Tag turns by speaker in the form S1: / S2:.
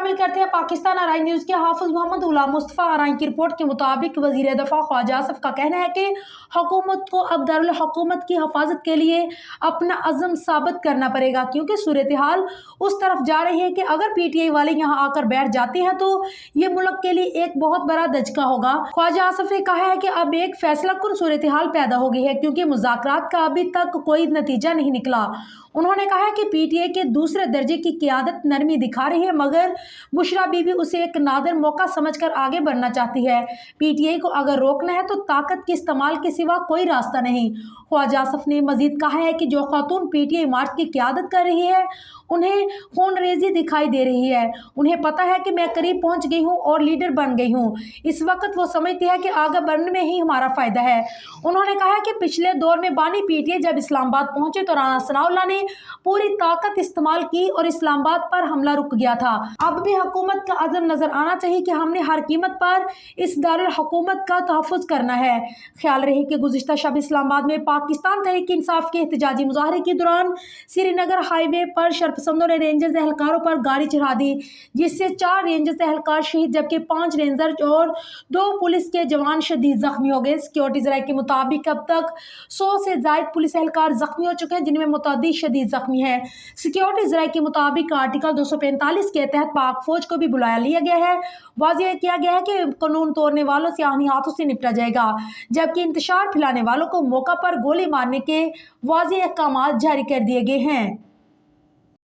S1: शामिल करते हैं पाकिस्तान आरआई न्यूज़ के हाफिज मोहम्मद गुलाम मुस्तफ़ा आरआई की रिपोर्ट के मुताबिक वज़ीर दफ़ा ख्वाजा आसिफ का कहना है कि हुकूमत को अब दारुल हुकूमत की हिफाजत के लिए अपना अज़म साबित करना पड़ेगा, क्योंकि सूरत हाल उस तरफ जा रही है कि अगर पीटीआई वाले यहाँ आकर बैठ जाते हैं तो ये मुल्क के लिए एक बहुत बड़ा धचका होगा। ख्वाजा आसिफ ने कहा है कि अब एक फैसला कुन सूरत हाल पैदा हो गई है, क्योंकि मुज़ाकरात का अभी तक कोई नतीजा नहीं निकला। उन्होंने कहा कि पीटीआई के दूसरे दर्जे की क़यादत नरमी दिखा रही है, मगर बुशरा बीबी उसे एक नादिर मौका समझकर आगे बढ़ना चाहती है। पीटीआई को अगर रोकना है तो ताकत के इस्तेमाल के सिवा कोई रास्ता नहीं। ख्वाजा आसिफ ने मजीद कहा है कि जो खातून पीटीआई मार्च की क़यादत कर रही है उन्हें खून रेजी दिखाई दे रही है। उन्हें पता है कि मैं करीब पहुंच गई हूं और लीडर बन गई हूं। इस वक्त वो समझती है कि आगे बढ़ने में ही हमारा फ़ायदा है। उन्होंने कहा कि पिछले दौर में बानी पीटीआई जब इस्लामाबाद पहुंचे तो राना सनाउल्लाह ने पूरी ताकत इस्तेमाल की और इस्लामाबाद पर हमला रुक गया था। अब भी हुकूमत का अज़म नजर आना चाहिए कि हमने हर कीमत पर इस दारुल हुकूमत का तहफ़्फ़ुज़ करना है। ख्याल रहे कि गुज़िश्ता शब इस्लामाबाद में पाकिस्तान तहरीक इंसाफ के एहतजाजी मुजाहरे के दौरान श्रीनगर हाईवे पर शरपसंदों ने रेंजर्स एहलकारों पर गाड़ी चढ़ा दी, जिससे 4 रेंजर्स एहलकार शहीद जबकि 5 रेंजर और 2 पुलिस के जवान शदीद जख्मी हो गए। सिक्योरिटी ज़राए के मुताबिक अब तक 100 से ज़ायद पुलिस एहलकार जख्मी हो चुके हैं, जिनमें मुतअद्दिद शदीद जख्मी है। सिक्योरिटी ज़राए के मुताबिक आर्टिकल 245 के तहत पाक फौज को भी बुलाया लिया गया है। वाज़ेह किया गया है कि कानून तोड़ने वालों से आहनी हाथों से निपटा जाएगा, जबकि इंतशार फैलाने वालों को मौका पर गोली मारने के वाज़ेह अहकामात जारी कर दिए गए हैं।